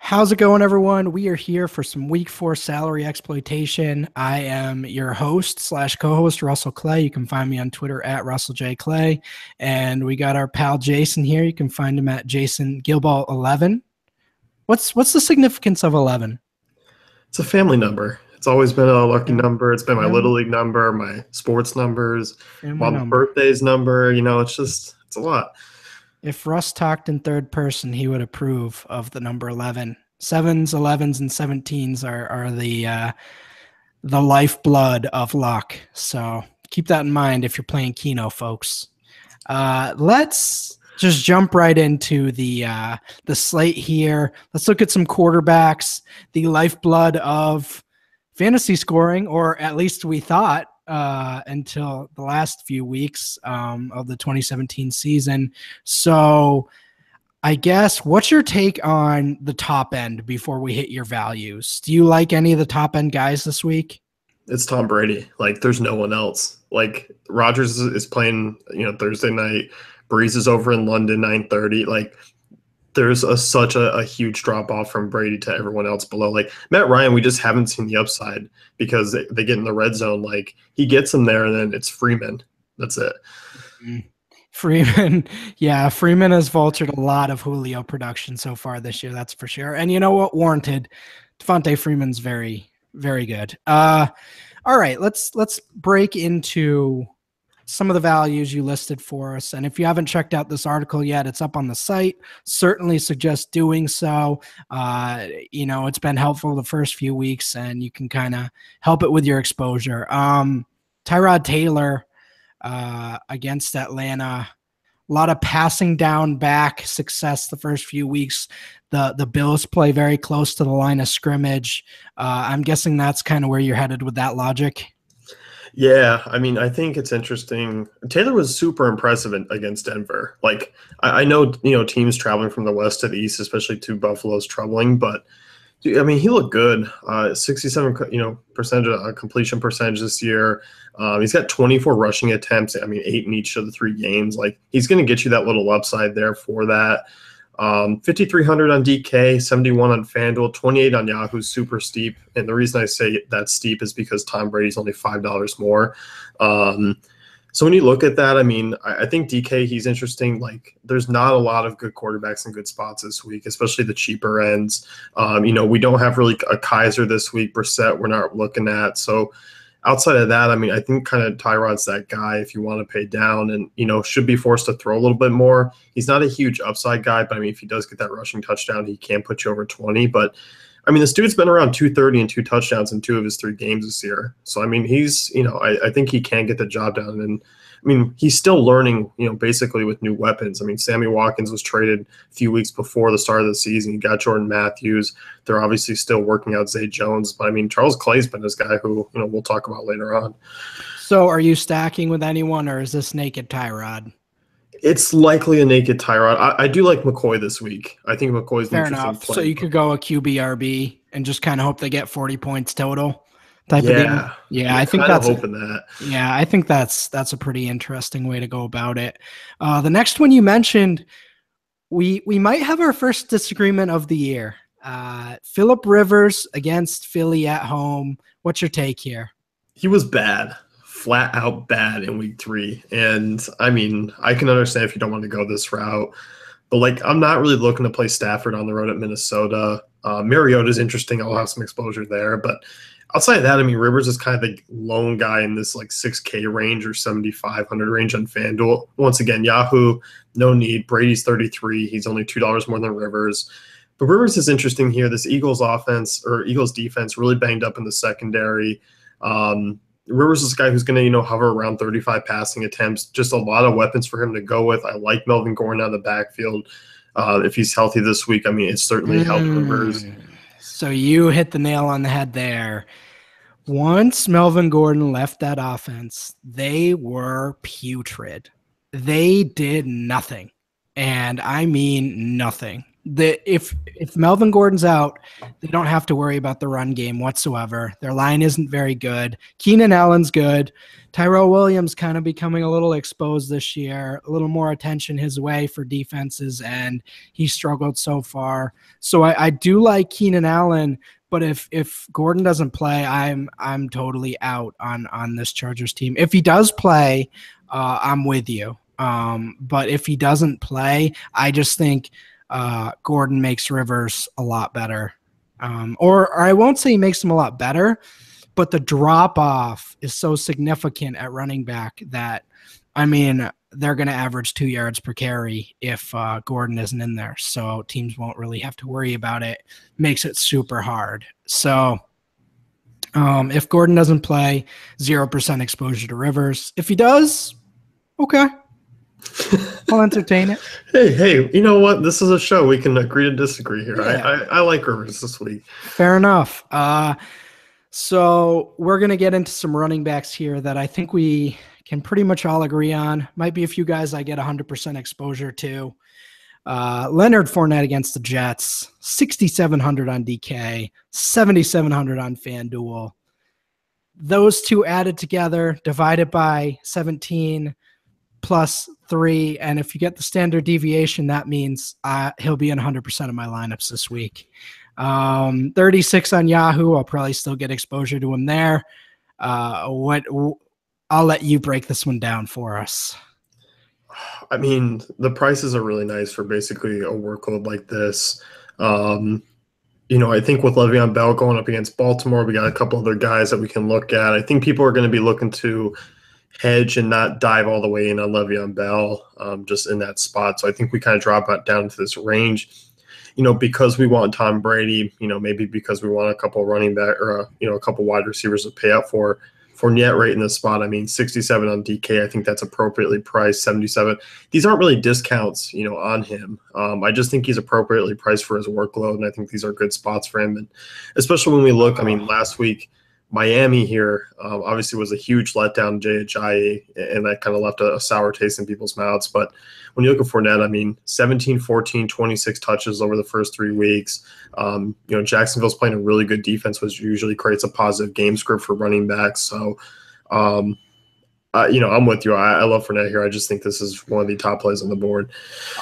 How's it going, everyone? We are here for some week 4 salary exploitation. I am your host slash co-host, Russell Clay. You can find me on Twitter at Russell J. Clay. And we got our pal Jason here. You can find him at Jason Gilball 11. What's the significance of 11? It's a family number. It's always been a lucky number. It's been my Little League number, my sports numbers, mom's birthday's number. It's a lot. If Russ talked in third person, he would approve of the number 11. 7s, 11s, and 17s are the lifeblood of luck. So keep that in mind if you're playing Keno, folks. Let's just jump right into the slate here. Let's look at some quarterbacks, the lifeblood of fantasy scoring, or at least we thought until the last few weeks of the 2017 season. So I guess, what's your take on the top end before we hit your values? Do you like any of the top end guys this week? It's Tom Brady. There's no one else. Rodgers is playing, Thursday night. Breeze is over in London, 9:30. There's such a huge drop off from Brady to everyone else below. Matt Ryan, we just haven't seen the upside because they get in the red zone. He gets them there, and then it's Freeman. That's it. Freeman has vultured a lot of Julio production so far this year. That's for sure. And you know what? Warranted. Devontae Freeman's very, very good. All right, let's break into some of the values you listed for us. And if you haven't checked out this article yet, it's up on the site. Certainly suggest doing so. It's been helpful the first few weeks, and you can kind of help it with your exposure. Tyrod Taylor against Atlanta. A lot of passing down back success the first few weeks. The Bills play very close to the line of scrimmage. I'm guessing that's kind of where you're headed with that logic. Yeah, I think it's interesting. Taylor was super impressive against Denver. I know, teams traveling from the west to the east, especially to Buffalo's troubling, but he looked good. 67, percent completion percentage this year. He's got 24 rushing attempts. 8 in each of the 3 games. He's going to get you that little upside there for that. 5,300 on DK, 71 on FanDuel, 28 on Yahoo, super steep. And the reason I say that's steep is because Tom Brady's only $5 more. So when you look at that, I think DK, he's interesting. There's not a lot of good quarterbacks in good spots this week, especially the cheaper ends. We don't have really a Kaiser this week. Brissett, we're not looking at. So outside of that, I think kind of Tyrod's that guy if you want to pay down and, should be forced to throw a little bit more. He's not a huge upside guy, but if he does get that rushing touchdown, he can put you over 20. But this dude's been around 230 and 2 touchdowns in 2 of his 3 games this year. So, he's, I think he can get the job done. And he's still learning, basically with new weapons. Sammy Watkins was traded a few weeks before the start of the season. You got Jordan Matthews. They're obviously still working out Zay Jones. But, Charles Clay's been this guy who, we'll talk about later on. So are you stacking with anyone, or is this naked Tyrod? It's likely a naked Tyrod. I do like McCoy this week. I think McCoy's fair enough. So you could go a QBRB and just kind of hope they get 40 points total. Type of deal. Yeah, I think that's hoping that. Yeah, I think that's a pretty interesting way to go about it. The next one you mentioned, we might have our first disagreement of the year. Phillip Rivers against Philly at home. What's your take here? He was bad, flat out bad in week 3. And I can understand if you don't want to go this route, but I'm not really looking to play Stafford on the road at Minnesota. Mariota's interesting. I'll have some exposure there, but outside of that, Rivers is kind of the lone guy in this 6K range or 7,500 range on FanDuel. Once again, Yahoo, no need. Brady's 33. He's only $2 more than Rivers. But Rivers is interesting here. This Eagles defense really banged up in the secondary. Rivers is a guy who's going to, hover around 35 passing attempts. Just a lot of weapons for him to go with. I like Melvin Gordon out of the backfield. If he's healthy this week, it's certainly helped Rivers. So you hit the nail on the head there. Once Melvin Gordon left that offense, they were putrid. They did nothing. and I mean nothing. If Melvin Gordon's out, they don't have to worry about the run game whatsoever. Their line isn't very good. Keenan Allen's good. Tyrell Williams kind of becoming a little exposed this year, a little more attention his way for defenses, and he struggled so far. So I do like Keenan Allen, but if Gordon doesn't play, I'm totally out on this Chargers team. If he does play, I'm with you. But if he doesn't play, I just think Gordon makes Rivers a lot better. Or I won't say he makes him a lot better, but the drop off is so significant at running back that, I mean, they're going to average 2 yards per carry if Gordon isn't in there. So teams won't really have to worry about it. Makes it super hard. So if Gordon doesn't play, 0% exposure to Rivers. If he does, okay. I'll entertain it. Hey, you know what? This is a show. We can agree to disagree here. Yeah. I like Rivers this week. Fair enough. So we're going to get into some running backs here that I think we can pretty much all agree on. Might be a few guys I get 100% exposure to. Leonard Fournette against the Jets, 6,700 on DK, 7,700 on FanDuel. Those two added together, divided by 17 plus 3. And if you get the standard deviation, that means he'll be in 100% of my lineups this week. 36 on Yahoo. I'll probably still get exposure to him there. I'll let you break this one down for us. I mean, the prices are really nice for basically a workload like this. I think with Le'Veon Bell going up against Baltimore, we got a couple other guys that we can look at. I think people are going to be looking to hedge and not dive all the way in on Le'Veon Bell, just in that spot. So I think we kind of drop down to this range, because we want Tom Brady, maybe because we want a couple running back or, a couple wide receivers to pay up for. Fournette right in the spot. I mean, 67 on DK. I think that's appropriately priced. 77. These aren't really discounts, on him. I just think he's appropriately priced for his workload, and I think these are good spots for him. And especially when we look, I mean, last week, Miami here obviously was a huge letdown, Jay, and that kind of left a sour taste in people's mouths. But when you look at Fournette, I mean, 17, 14, 26 touches over the first 3 weeks. Jacksonville's playing a really good defense, which usually creates a positive game script for running backs. So, I'm with you. I love Fournette here. I just think this is one of the top plays on the board.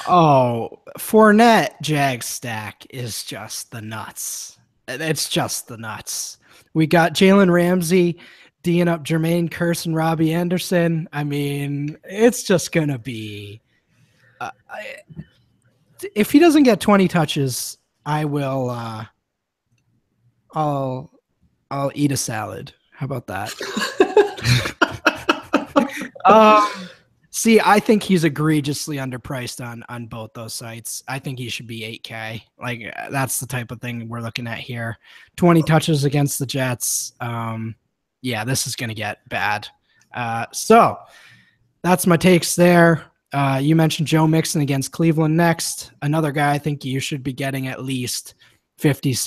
Oh, Fournette Jag stack is just the nuts. It's just the nuts. We got Jalen Ramsey D'ing up Jermaine Kearse and Robbie Anderson. I mean, it's just going to be if he doesn't get 20 touches, I will I'll eat a salad. How about that? See, I think he's egregiously underpriced on both those sites. I think he should be 8K. Like, that's the type of thing we're looking at here. 20 touches against the Jets. Yeah, this is going to get bad. So that's my takes there. You mentioned Joe Mixon against Cleveland next. Another guy I think you should be getting at least 50 to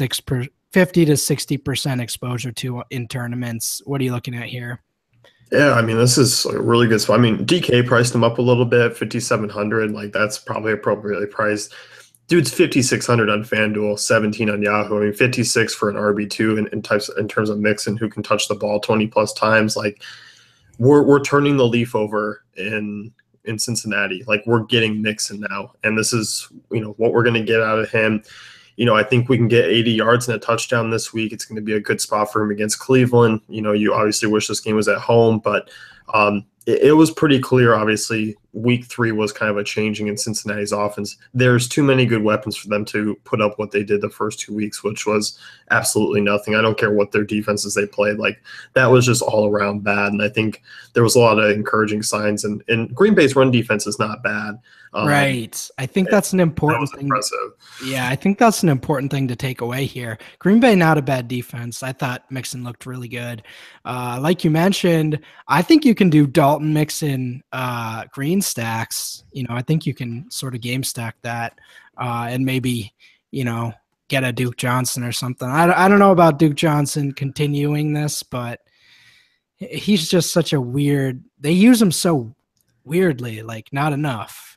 60% exposure to in tournaments. What are you looking at here? Yeah, I mean, this is a really good spot. I mean, DK priced him up a little bit, 5,700. Like, that's probably appropriately priced. Dude's 5,600 on FanDuel, 17 on Yahoo. I mean, 56 for an RB2 in terms of Mixon, who can touch the ball 20 plus times. Like, we're turning the leaf over in Cincinnati. Like, we're getting Mixon now, and this is what we're going to get out of him. I think we can get 80 yards and a touchdown this week. It's going to be a good spot for him against Cleveland. You obviously wish this game was at home, but it was pretty clear, obviously, week 3 was kind of a changing in Cincinnati's offense. There's too many good weapons for them to put up what they did the first 2 weeks, which was absolutely nothing. I don't care what their defenses they played. Like, that was just all around bad. And I think there was a lot of encouraging signs. And Green Bay's run defense is not bad. Right. I think that's an important thing. Impressive. Yeah, I think that's an important thing to take away here. Green Bay, not a bad defense. I thought Mixon looked really good. Like you mentioned, I think you can do Dalton Mixon green stacks. I think you can sort of game stack that and maybe, get a Duke Johnson or something. I don't know about Duke Johnson continuing this, but he's just such a weird – they use him so weirdly, like not enough.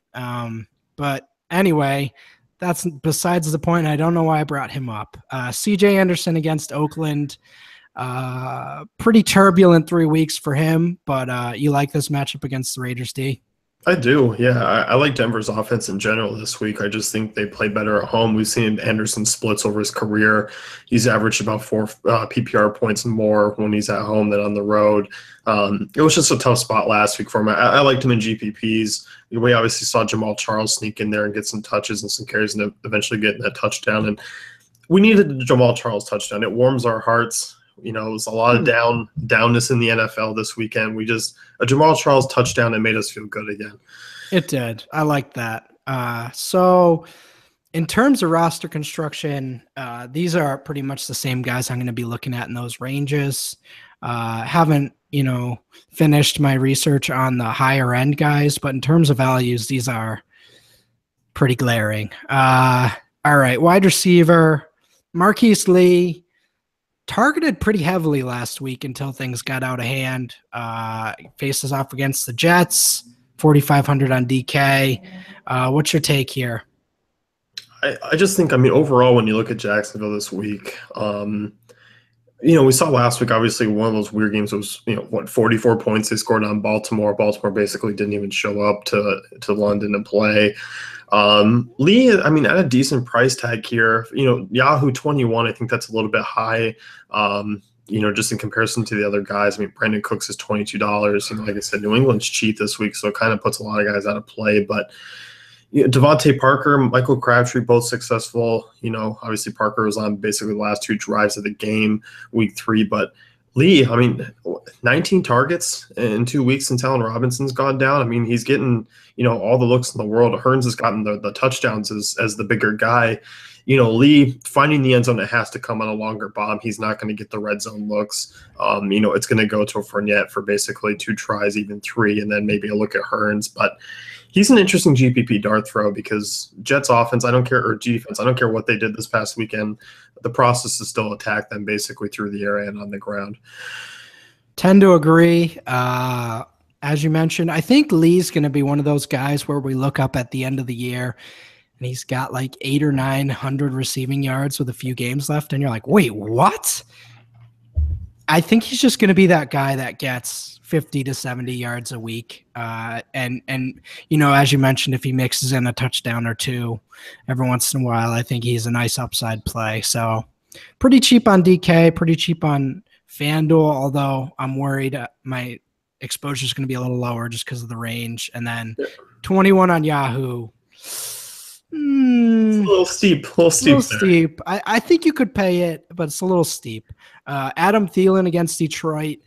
But anyway, that's besides the point. I don't know why I brought him up. CJ Anderson against Oakland. Pretty turbulent 3 weeks for him, but you like this matchup against the Raiders, D? I do, yeah. I like Denver's offense in general this week. I just think they play better at home. We've seen Anderson splits over his career. He's averaged about 4 PPR points more when he's at home than on the road. It was just a tough spot last week for him. I liked him in GPPs. We obviously saw Jamal Charles sneak in there and get some touches and some carries and eventually get that touchdown. And we needed the Jamal Charles touchdown. It warms our hearts. You know, it was a lot of downness in the NFL this weekend. A Jamal Charles touchdown that made us feel good again. It did. I like that. So in terms of roster construction, these are pretty much the same guys I'm going to be looking at in those ranges. Haven't, finished my research on the higher end guys, but in terms of values, these are pretty glaring. All right. Wide receiver, Marquise Lee. Targeted pretty heavily last week until things got out of hand. Faces off against the Jets, 4,500 on DK. What's your take here? I just think, overall, when you look at Jacksonville this week, we saw last week, obviously, one of those weird games was, 44 points they scored on Baltimore. Baltimore basically didn't even show up to London and play. Lee, at a decent price tag here, Yahoo 21, I think that's a little bit high, just in comparison to the other guys. Brandon Cooks is $22. Like I said, New England's cheap this week, so it kind of puts a lot of guys out of play. But Devontae Parker, Michael Crabtree, both successful. Obviously Parker was on basically the last 2 drives of the game, week 3, but Lee, 19 targets in 2 weeks since Allen Robinson's gone down. He's getting, all the looks in the world. Hearns has gotten the touchdowns as the bigger guy. Lee finding the end zone, it has to come on a longer bomb. He's not going to get the red zone looks. It's going to go to Fournette for basically 2 tries, even 3, and then maybe a look at Hearns. But he's an interesting GPP dart throw because Jets offense, or defense, I don't care what they did this past weekend. The process is still attack them basically through the air and on the ground. Tend to agree. As you mentioned, I think Lee's going to be one of those guys where we look up at the end of the year and he's got like 800 or 900 receiving yards with a few games left. And you're like, wait, what? I think he's just going to be that guy that gets 50 to 70 yards a week. And as you mentioned, if he mixes in a touchdown or 2 every once in a while, I think he's a nice upside play. So pretty cheap on DK, pretty cheap on FanDuel, although I'm worried my exposure is going to be a little lower just because of the range. And then 21 on Yahoo. It's a little steep. I think you could pay it, but it's a little steep. Adam Thielen against Detroit,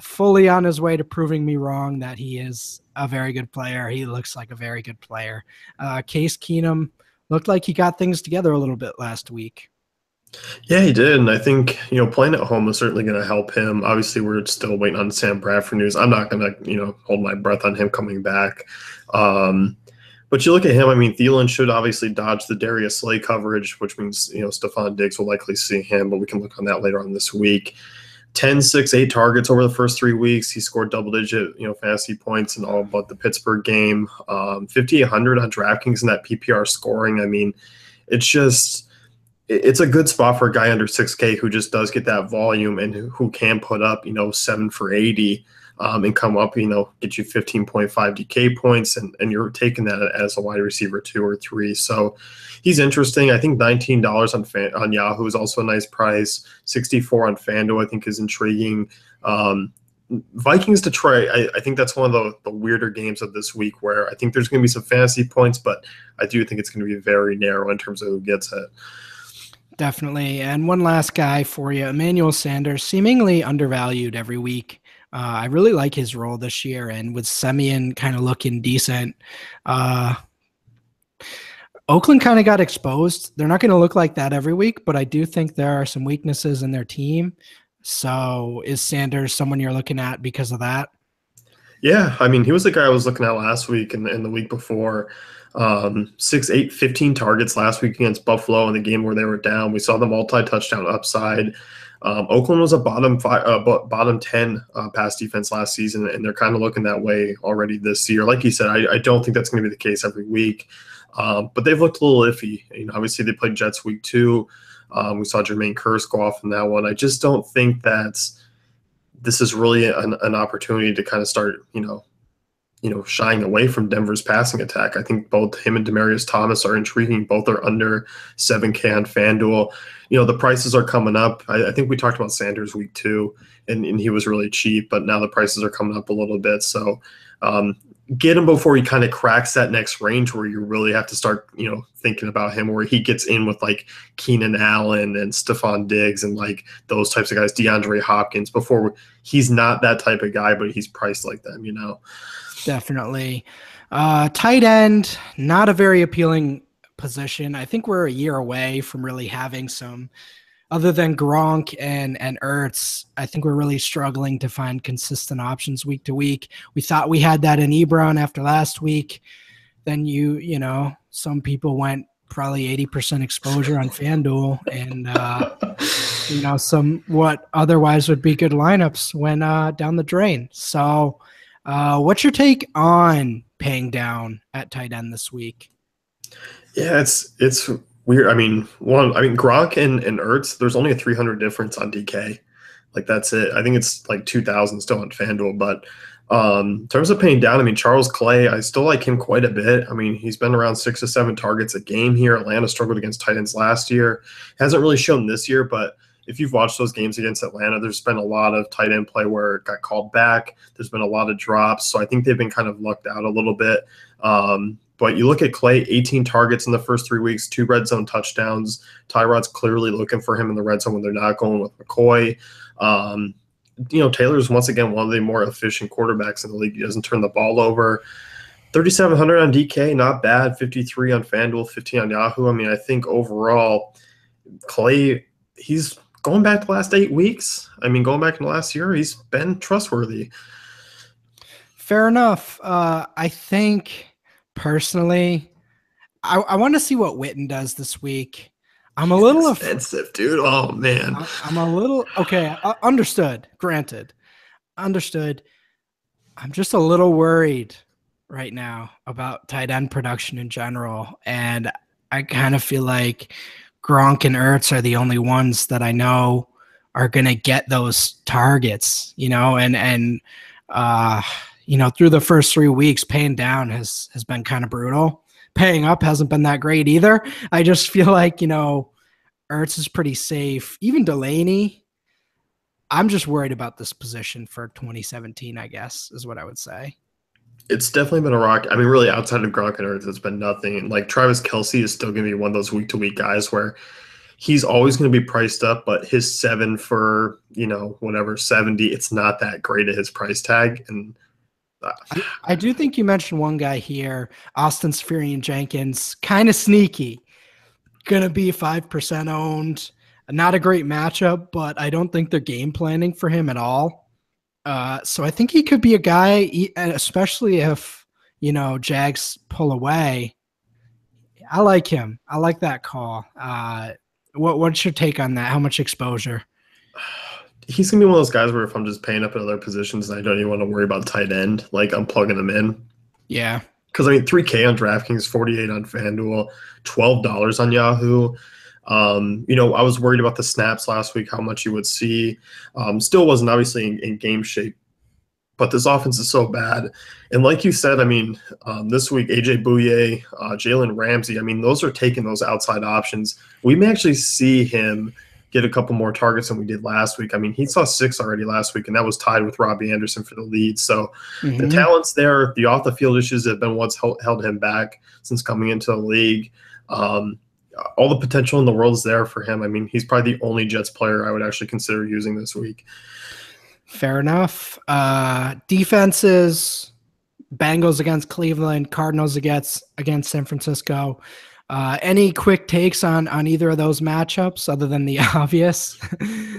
fully on his way to proving me wrong that he is a very good player. He looks like a very good player. Case Keenum looked like he got things together a little bit last week. Yeah, he did. And I think, playing at home is certainly going to help him. Obviously, we're still waiting on Sam Bradford news. I'm not going to, hold my breath on him coming back. But you look at him, Thielen should obviously dodge the Darius Slay coverage, which means, Stephon Diggs will likely see him, but we can look on that later on this week. 10, 6, 8 targets over the first 3 weeks. He scored double-digit, fantasy points in all but the Pittsburgh game. 5,800 on DraftKings in that PPR scoring. It's a good spot for a guy under 6K who just does get that volume and who can put up, 7 for 80 and come up, get you 15.5 DK points, and you're taking that as a wide receiver 2 or 3. So he's interesting. I think $19 on Yahoo is also a nice price. 64 on FanDuel I think is intriguing. Vikings Detroit, I think that's one of the weirder games of this week where I think there's going to be some fantasy points, but I do think it's going to be very narrow in terms of who gets it. Definitely. And one last guy for you, Emmanuel Sanders, seemingly undervalued every week. I really like his role this year, and with Semien kind of looking decent, Oakland kind of got exposed. They're not going to look like that every week, but I do think there are some weaknesses in their team. So is Sanders someone you're looking at because of that? Yeah, he was the guy I was looking at last week and the week before. 6, 8, 15 targets last week against Buffalo in the game where they were down. We saw the multi-touchdown upside. Oakland was a bottom 10 pass defense last season, and they're kind of looking that way already this year. Like you said, I don't think that's going to be the case every week, but they've looked a little iffy. Obviously they played Jets week 2. We saw Jermaine Kearse go off in that one. I just don't think that this is really an opportunity to kind of start, shying away from Denver's passing attack. I think both him and Demaryius Thomas are intriguing. Both are under 7K on FanDuel. The prices are coming up. I think we talked about Sanders week 2, and he was really cheap, but now the prices are coming up a little bit. So get him before he kind of cracks that next range where you really have to start, thinking about him, where he gets in with like Keenan Allen and Stephon Diggs and like those types of guys, DeAndre Hopkins, before he's not that type of guy, but he's priced like them, Definitely. Tight end, not a very appealing position. I think we're a year away from really having some, other than Gronk and Ertz. I think we're really struggling to find consistent options week to week. We thought we had that in Ebron after last week. Then some people went probably 80% exposure on FanDuel, and some what otherwise would be good lineups went down the drain. So what's your take on paying down at tight end this week? Yeah, it's weird. Gronk and Ertz, there's only a 300 difference on DK. Like, that's it. I think it's like 2,000 still on FanDuel. But in terms of paying down, Charles Clay, I still like him quite a bit. He's been around 6 to 7 targets a game here. Atlanta struggled against tight ends last year. Hasn't really shown this year, but if you've watched those games against Atlanta, there's been a lot of tight end play where it got called back. There's been a lot of drops. So I think they've been kind of lucked out a little bit. But you look at Clay, 18 targets in the first 3 weeks, 2 red zone touchdowns. Tyrod's clearly looking for him in the red zone when they're not going with McCoy. Taylor's once again one of the more efficient quarterbacks in the league. He doesn't turn the ball over. 3,700 on DK, not bad. 53 on FanDuel, 15 on Yahoo. I think overall, Clay, he's going back to the last 8 weeks. Going back in the last year, he's been trustworthy. Fair enough. I think personally, I want to see what Witten does this week. I'm a little expensive, dude. Oh man, I'm a little okay. Understood. Granted, understood. I'm just a little worried right now about tight end production in general, and I kind of feel like Gronk and Ertz are the only ones that I know are going to get those targets. And through the first 3 weeks, paying down has been kind of brutal. Paying up hasn't been that great either. I just feel like, Ertz is pretty safe. Even Delaney, I'm just worried about this position for 2017, I guess, is what I would say. It's definitely been a rock. Really, outside of Gronk and Ertz, it's been nothing. And like Travis Kelce is still going to be one of those week-to-week guys where he's always going to be priced up, but his 7 for, 70, it's not that great at his price tag. And I do think you mentioned one guy here, Austin Seferian-Jenkins, kind of sneaky. Going to be 5% owned. Not a great matchup, but I don't think they're game planning for him at all. So I think he could be a guy, especially if, Jags pull away. I like him. I like that call. What's your take on that? How much exposure? He's going to be one of those guys where if I'm just paying up at other positions and I don't even want to worry about tight end, like I'm plugging him in. Yeah. Because, $3K on DraftKings, 48 on FanDuel, $12 on Yahoo. I was worried about the snaps last week, how much you would see. Still wasn't obviously in game shape, but this offense is so bad. And like you said, this week, AJ Bouye, Jalen Ramsey, those are taking those outside options. We may actually see him get a couple more targets than we did last week. He saw 6 already last week, and that was tied with Robbie Anderson for the lead. So the talent's there. The off-the-field issues have been what's held him back since coming into the league. All the potential in the world is there for him. He's probably the only Jets player I would actually consider using this week. Fair enough. Defenses, Bengals against Cleveland, Cardinals against San Francisco. Any quick takes on either of those matchups other than the obvious?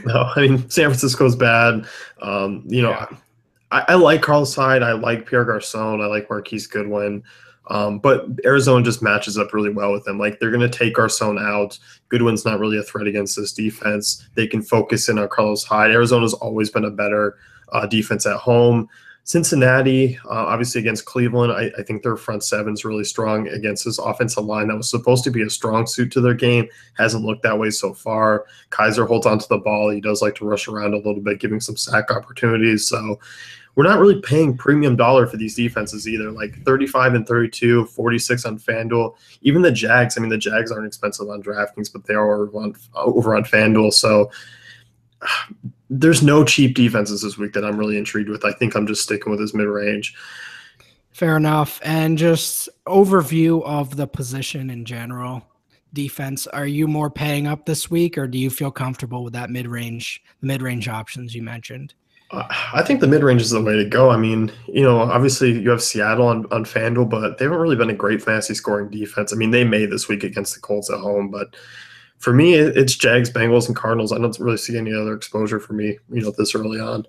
No, San Francisco's bad. I like Carlos Hyde. I like Pierre Garçon. I like Marquise Goodwin. But Arizona just matches up really well with them. Like they're going to take Garcon out. Goodwin's not really a threat against this defense. They can focus in on Carlos Hyde. Arizona's always been a better defense at home. Cincinnati, obviously against Cleveland, I think their front seven's really strong against this offensive line that was supposed to be a strong suit to their game. Hasn't looked that way so far. Kaiser holds onto the ball. He does like to rush around a little bit, giving some sack opportunities. So we're not really paying premium dollar for these defenses either. Like 35 and 32, 46 on FanDuel. Even the Jags, I mean, the Jags aren't expensive on DraftKings, but they are over on FanDuel. So there's no cheap defenses this week that I'm really intrigued with. I think I'm just sticking with his mid-range. Fair enough. And just overview of the position in general, defense. Are you more paying up this week, or do you feel comfortable with that mid-range options you mentioned? I think the mid-range is the way to go. I mean, obviously you have Seattle on FanDuel, but they haven't really been a great fantasy scoring defense. I mean, they may this week against the Colts at home, but for me, it's Jags, Bengals, and Cardinals. I don't really see any other exposure for me, this early on.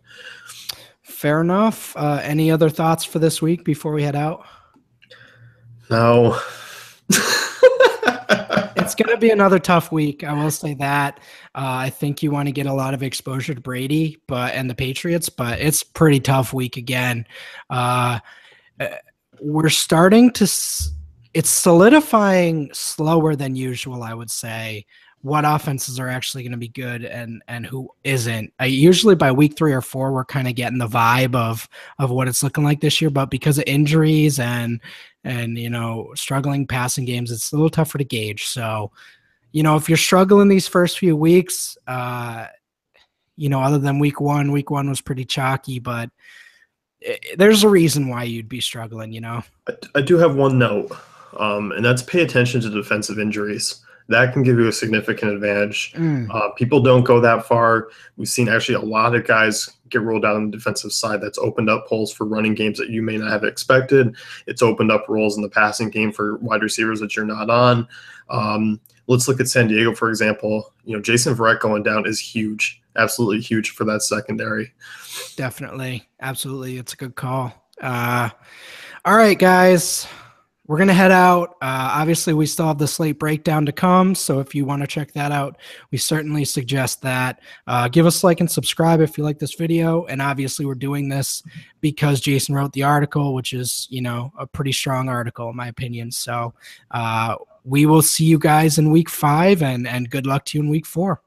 Fair enough. Any other thoughts for this week before we head out? No. It's going to be another tough week. I will say that. I think you want to get a lot of exposure to Brady and the Patriots, but it's pretty tough week again. We're starting to it's solidifying slower than usual, I would say, what offenses are actually going to be good and who isn't. Usually by week 3 or 4, we're kind of getting the vibe of what it's looking like this year, but because of injuries and struggling passing games, it's a little tougher to gauge. So, if you're struggling these first few weeks, other than week one was pretty chalky, but there's a reason why you'd be struggling, I do have one note, and that's pay attention to defensive injuries. That can give you a significant advantage. People don't go that far. We've seen actually a lot of guys get ruled out on the defensive side. That's opened up holes for running games that you may not have expected. It's opened up roles in the passing game for wide receivers that you're not on. Let's look at San Diego, for example. Jason Verrett going down is huge, absolutely huge for that secondary. Definitely. Absolutely. It's a good call. All right, guys. We're going to head out. Obviously, we still have the slate breakdown to come, so if you want to check that out, we certainly suggest that. Give us a like and subscribe if you like this video, and obviously we're doing this because Jason wrote the article, which is, a pretty strong article in my opinion. So we will see you guys in week 5, and good luck to you in week 4.